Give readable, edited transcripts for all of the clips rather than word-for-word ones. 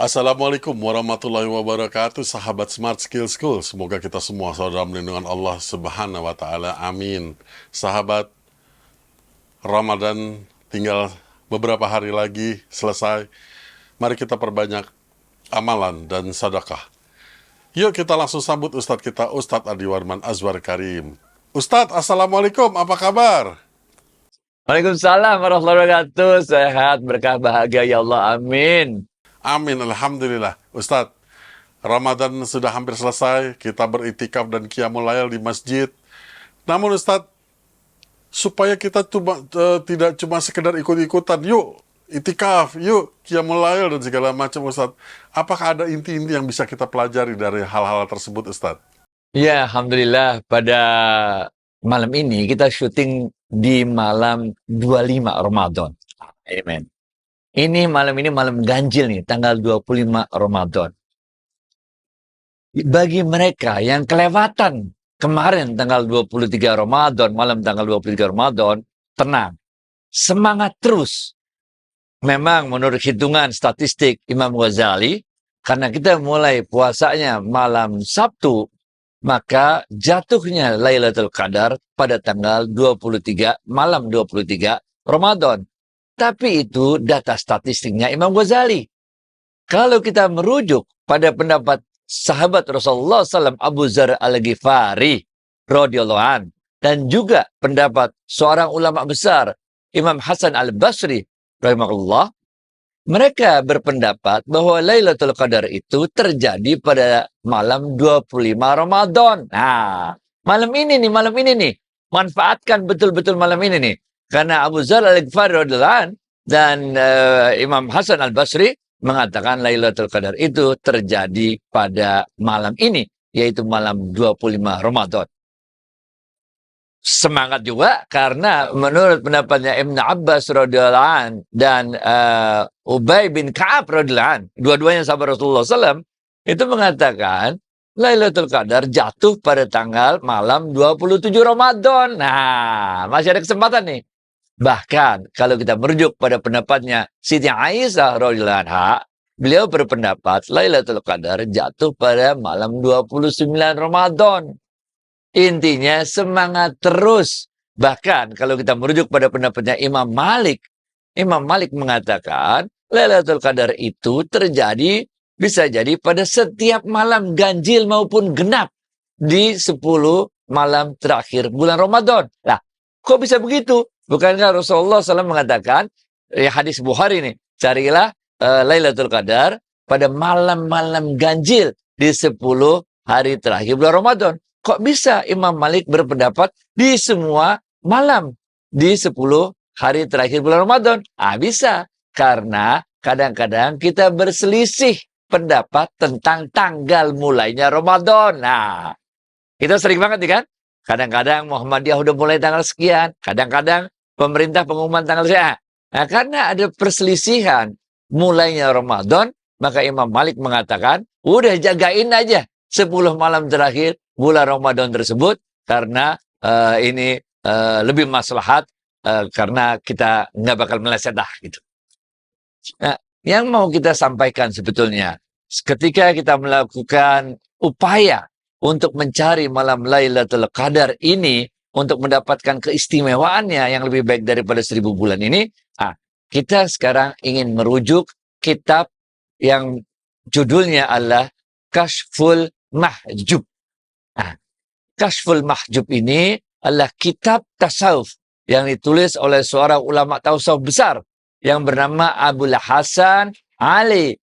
Assalamualaikum warahmatullahi wabarakatuh, sahabat Smart Skill School. Semoga kita semua selalu dalam lindungan Allah Subhanahu wa Ta'ala. Amin. Sahabat, Ramadan tinggal beberapa hari lagi selesai. Mari kita perbanyak amalan dan sedekah. Yuk kita langsung sambut Ustadz kita, Ustadz Adi Warman Azwar Karim. Ustadz, Assalamualaikum, apa kabar? Waalaikumsalam warahmatullahi wabarakatuh. Sehat, berkah, bahagia ya Allah. Amin. Amin, Alhamdulillah. Ustadz, Ramadan sudah hampir selesai, kita beritikaf dan qiyamul lail di masjid. Namun Ustadz, supaya kita tidak cuma sekedar ikut-ikutan, yuk itikaf, yuk qiyamul lail dan segala macam Ustadz. Apakah ada inti-inti yang bisa kita pelajari dari hal-hal tersebut Ustadz? Ya, Alhamdulillah pada malam ini kita syuting di malam 25 Ramadan. Amin. Ini malam ganjil nih, tanggal 25 Ramadan. Bagi mereka yang kelewatan kemarin tanggal 23 Ramadan, malam tanggal 23 Ramadan, tenang. Semangat terus. Memang menurut hitungan statistik Imam Ghazali, karena kita mulai puasanya malam Sabtu, maka jatuhnya Lailatul Qadar pada tanggal 23, malam 23 Ramadan. Tapi itu data statistiknya Imam Ghazali. Kalau kita merujuk pada pendapat sahabat Rasulullah SAW Abu Dzar Al-Ghifari radhiyallahu an, dan juga pendapat seorang ulama besar Imam Hasan Al-Basri rahimahullah, mereka berpendapat bahwa Lailatul Qadar itu terjadi pada malam 25 Ramadan. Nah, malam ini nih, manfaatkan betul-betul malam ini nih. Karena Abu Dzar Al-Ghifari radhiyallahu an dan Imam Hasan Al-Basri mengatakan Lailatul Qadar itu terjadi pada malam ini, yaitu malam 25 Ramadan. Semangat juga karena menurut pendapatnya Ibn Abbas radhiyallahu an dan Ubay bin Ka'ab radhiyallahu an, dua-duanya sahabat Rasulullah SAW, itu mengatakan Lailatul Qadar jatuh pada tanggal malam 27 Ramadan. Nah, masih ada kesempatan nih. Bahkan kalau kita merujuk pada pendapatnya Siti Aisyah radhiyallahu anha, beliau berpendapat Lailatul Qadar jatuh pada malam 29 Ramadan. Intinya semangat terus. Bahkan kalau kita merujuk pada pendapatnya Imam Malik mengatakan Lailatul Qadar itu terjadi, bisa jadi pada setiap malam ganjil maupun genap di 10 malam terakhir bulan Ramadan. Nah, kok bisa begitu? Bukankah Rasulullah SAW mengatakan, hadis Bukhari nih, carilah Lailatul Qadar pada malam-malam ganjil di 10 hari terakhir bulan Ramadan. Kok bisa Imam Malik berpendapat di semua malam di 10 hari terakhir bulan Ramadan? Bisa, karena kadang-kadang kita berselisih pendapat tentang tanggal mulainya Ramadan. Nah, kita sering banget nih kan? Kadang-kadang Muhammadiyah udah mulai tanggal sekian, kadang-kadang pemerintah pengumuman tanggal sekian. Nah, karena ada perselisihan mulainya Ramadan, maka Imam Malik mengatakan, udah jagain aja 10 malam terakhir bulan Ramadan tersebut, karena ini lebih maslahat, karena kita nggak bakal meleset dah gitu. Nah, yang mau kita sampaikan sebetulnya, ketika kita melakukan upaya untuk mencari malam Lailatul Qadar ini, untuk mendapatkan keistimewaannya yang lebih baik daripada 1000 bulan ini, kita sekarang ingin merujuk kitab yang judulnya adalah Kashful Mahjub. Kashful Mahjub ini adalah kitab tasawuf yang ditulis oleh seorang ulama tasawuf besar yang bernama Abul Hasan Ali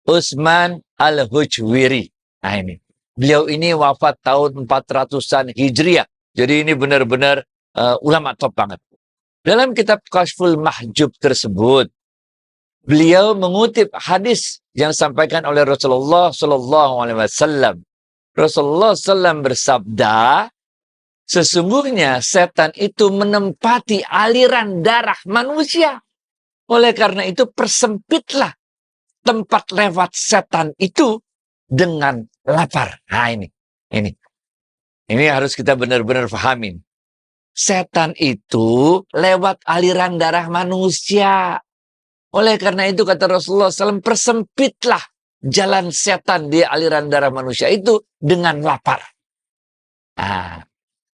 Utsman Al-Hujwiri. Nah ini, beliau ini wafat tahun 400-an Hijriah. Jadi ini benar-benar ulama top banget. Dalam kitab Kashful Mahjub tersebut, beliau mengutip hadis yang disampaikan oleh Rasulullah SAW. Rasulullah SAW bersabda, sesungguhnya setan itu menempati aliran darah manusia. Oleh karena itu persempitlah tempat lewat setan itu dengan lapar. Nah ini harus kita benar-benar pahamin. Setan itu lewat aliran darah manusia. Oleh karena itu kata Rasulullah SAW, persempitlah jalan setan di aliran darah manusia itu dengan lapar. Nah,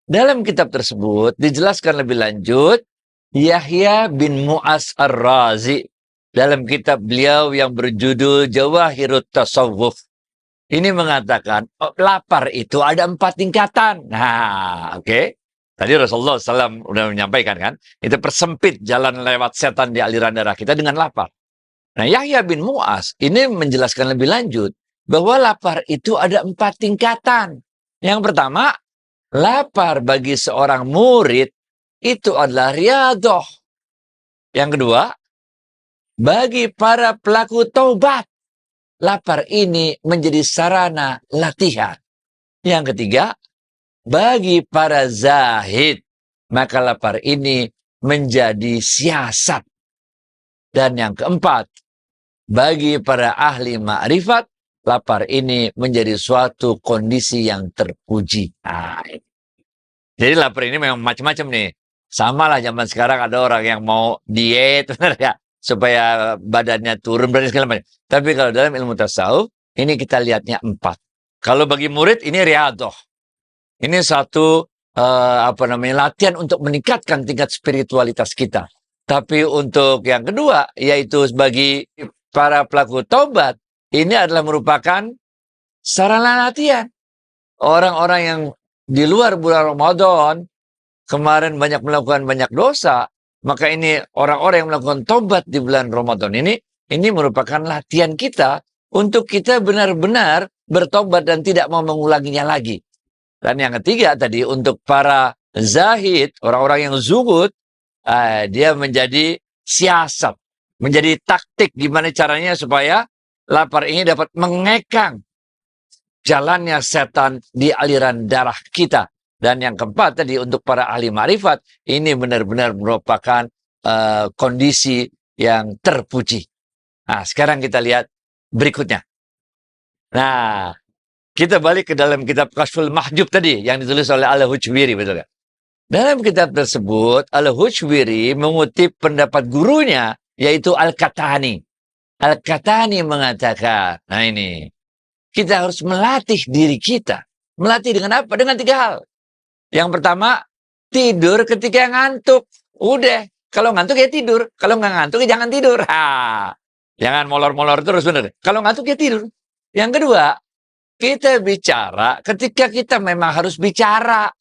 dalam kitab tersebut dijelaskan lebih lanjut, Yahya bin Mu'az Ar-Razi dalam kitab beliau yang berjudul Jawahirut Tasawwuf ini mengatakan lapar itu ada 4 tingkatan. Nah, oke. Tadi Rasulullah SAW sudah menyampaikan kan, itu persempit jalan lewat setan di aliran darah kita dengan lapar. Nah, Yahya bin Mu'az ini menjelaskan lebih lanjut bahwa lapar itu ada 4 tingkatan. Yang pertama, lapar bagi seorang murid itu adalah riyadhah. Yang kedua, bagi para pelaku taubat, lapar ini menjadi sarana latihan. Yang ketiga, bagi para zahid, maka lapar ini menjadi siasat. Dan yang keempat, bagi para ahli ma'rifat, lapar ini menjadi suatu kondisi yang terpuji. Nah, jadi lapar ini memang macam-macam nih. Sama lah zaman sekarang ada orang yang mau diet, benar ya, supaya badannya turun, berarti segala macam. Tapi kalau dalam ilmu tasawuf, ini kita lihatnya 4. Kalau bagi murid, ini riyadhah. Ini satu latihan untuk meningkatkan tingkat spiritualitas kita. Tapi untuk yang kedua, yaitu bagi para pelaku taubat, ini adalah merupakan sarana latihan. Orang-orang yang di luar bulan Ramadan, kemarin banyak melakukan banyak dosa, maka ini orang-orang yang melakukan taubat di bulan Ramadan ini merupakan latihan kita untuk kita benar-benar bertobat dan tidak mau mengulanginya lagi. Dan yang ketiga tadi, untuk para zahid, orang-orang yang zuhud, dia menjadi siasat, menjadi taktik gimana caranya supaya lapar ini dapat mengekang jalannya setan di aliran darah kita. Dan yang keempat tadi, untuk para ahli ma'rifat, ini benar-benar merupakan kondisi yang terpuji. Nah, sekarang kita lihat berikutnya. Nah, kita balik ke dalam kitab Kashful Mahjub tadi, yang ditulis oleh Al-Hujwiri, betul kan? Dalam kitab tersebut, Al-Hujwiri mengutip pendapat gurunya, yaitu Al-Qahtani. Al-Qahtani mengatakan, nah ini, kita harus melatih diri kita. Melatih dengan apa? Dengan 3 hal. Yang pertama, tidur ketika ngantuk. Udah, kalau ngantuk ya tidur. Kalau nggak ngantuk ya jangan tidur. Jangan molor-molor terus, bener. Kalau ngantuk ya tidur. Yang kedua, kita bicara ketika kita memang harus bicara.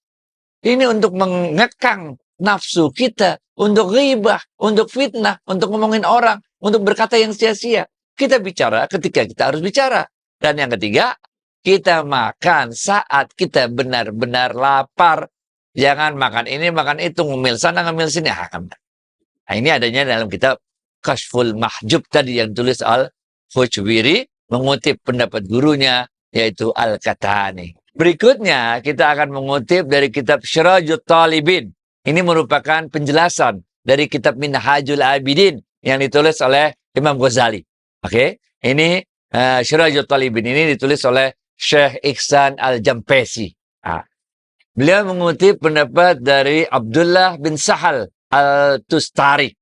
Ini untuk mengekang nafsu kita, untuk ghibah, untuk fitnah, untuk ngomongin orang, untuk berkata yang sia-sia. Kita bicara ketika kita harus bicara. Dan yang ketiga, kita makan saat kita benar-benar lapar. Jangan makan ini, makan itu, ngemil sana, ngemil sini. Nah, ini adanya dalam kitab Kashful Mahjub tadi yang tulis Al-Hujwiri, mengutip pendapat gurunya, yaitu Al-Qahtani. Berikutnya, kita akan mengutip dari kitab Sirajut Talibin. Ini merupakan penjelasan dari kitab Minhajul Abidin yang ditulis oleh Imam Ghazali. Oke, ini Sirajut Talibin ini ditulis oleh Syekh Ihsan Al-Jampesi. Beliau mengutip pendapat dari Abdullah bin Sahal Al-Tustari.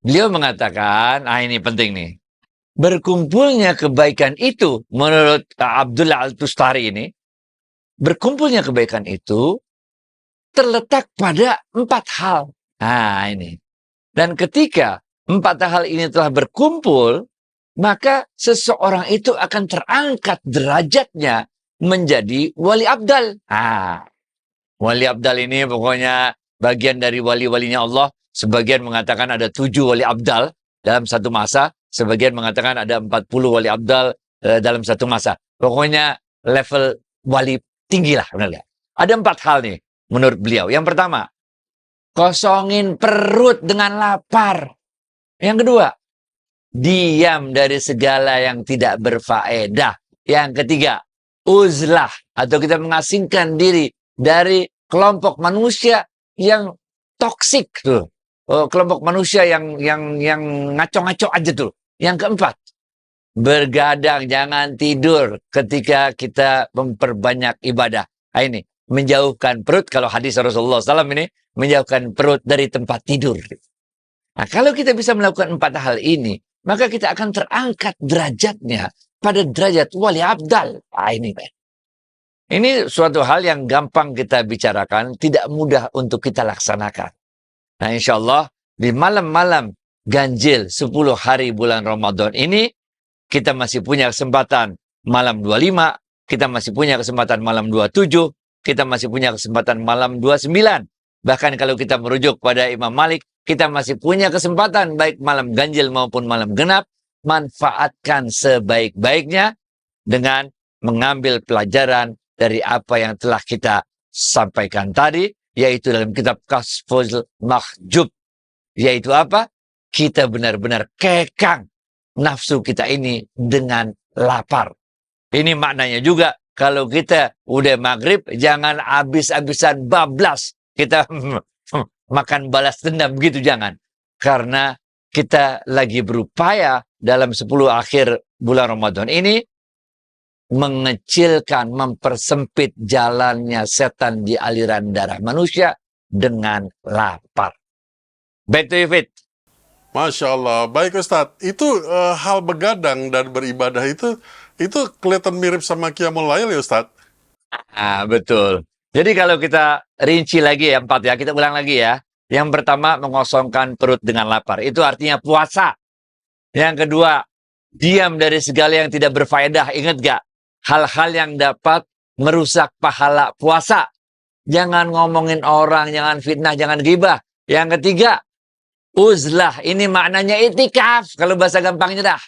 Beliau mengatakan, ini penting nih. Berkumpulnya kebaikan itu, menurut Abdullah Al-Tustari ini, berkumpulnya kebaikan itu terletak pada 4 hal. Ini. Dan ketika 4 hal ini telah berkumpul, maka seseorang itu akan terangkat derajatnya menjadi wali abdal. Wali abdal ini pokoknya bagian dari wali-walinya Allah. Sebagian mengatakan ada 7 wali abdal dalam satu masa. Sebagian mengatakan ada 40 wali abdal dalam satu masa. Pokoknya level wali tinggi lah. Benar gak? Ada 4 hal nih menurut beliau. Yang pertama, kosongin perut dengan lapar. Yang kedua, diam dari segala yang tidak berfaedah. Yang ketiga, uzlah atau kita mengasingkan diri dari kelompok manusia yang toksik tuh. Kelompok manusia yang ngaco-ngaco aja tuh. Yang keempat, bergadang, jangan tidur ketika kita memperbanyak ibadah. Ini menjauhkan perut, kalau hadis Rasulullah SAW ini, menjauhkan perut dari tempat tidur. Nah, kalau kita bisa melakukan 4 hal ini, maka kita akan terangkat derajatnya pada derajat wali abdal. Ini, men. Ini suatu hal yang gampang kita bicarakan, tidak mudah untuk kita laksanakan. Nah, insya Allah di malam-malam ganjil 10 hari bulan Ramadan ini, kita masih punya kesempatan malam 25, kita masih punya kesempatan malam 27, kita masih punya kesempatan malam 29. Bahkan kalau kita merujuk pada Imam Malik, kita masih punya kesempatan baik malam ganjil maupun malam genap. Manfaatkan sebaik-baiknya dengan mengambil pelajaran dari apa yang telah kita sampaikan tadi, yaitu dalam kitab Kasful Mahjub. Yaitu apa? Kita benar-benar kekang nafsu kita ini dengan lapar. Ini maknanya juga, kalau kita udah maghrib, jangan habis-habisan bablas. Kita makan balas dendam gitu, jangan. Karena kita lagi berupaya dalam 10 akhir bulan Ramadan ini mengecilkan, mempersempit jalannya setan di aliran darah manusia dengan lapar. Back to you, Fit. Masya Allah. Baik Ustadz, itu hal begadang dan beribadah itu kelihatan mirip sama Qiyamul Lail ya Ustadz? Betul. Jadi kalau kita rinci lagi ya, 4 ya, kita ulang lagi ya. Yang pertama, mengosongkan perut dengan lapar. Itu artinya puasa. Yang kedua, diam dari segala yang tidak berfaedah. Ingat gak? Hal-hal yang dapat merusak pahala puasa. Jangan ngomongin orang, jangan fitnah, jangan ghibah. Yang ketiga, uzlah. Ini maknanya itikaf. Kalau bahasa gampangnya dah.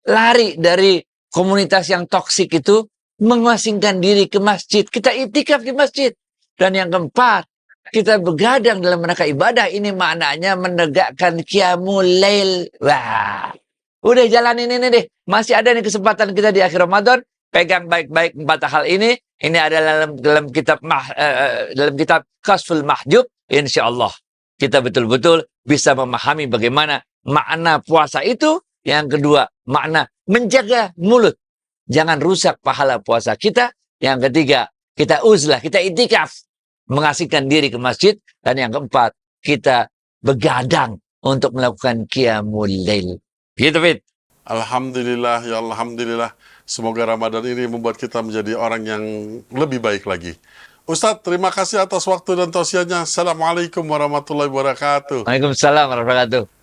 Lari dari komunitas yang toksik itu, mengasingkan diri ke masjid. Kita itikaf di masjid. Dan yang keempat, kita begadang dalam rangka ibadah. Ini maknanya menegakkan qiyamul lail. Wah, udah jalanin ini deh. Masih ada nih kesempatan kita di akhir Ramadan. Pegang baik-baik 4 hal ini. Ini ada dalam kitab Kasful Mahjub. Insya Allah kita betul-betul bisa memahami bagaimana makna puasa itu. Yang kedua, makna menjaga mulut. Jangan rusak pahala puasa kita. Yang ketiga, kita uzlah, kita itikaf. Mengasihkan diri ke masjid. Dan yang keempat, kita begadang untuk melakukan qiyamul lail. Gitu, Fit. Alhamdulillah, ya Alhamdulillah. Semoga Ramadan ini membuat kita menjadi orang yang lebih baik lagi. Ustadz, terima kasih atas waktu dan tausiahnya. Assalamualaikum warahmatullahi wabarakatuh. Waalaikumsalam warahmatullahi wabarakatuh.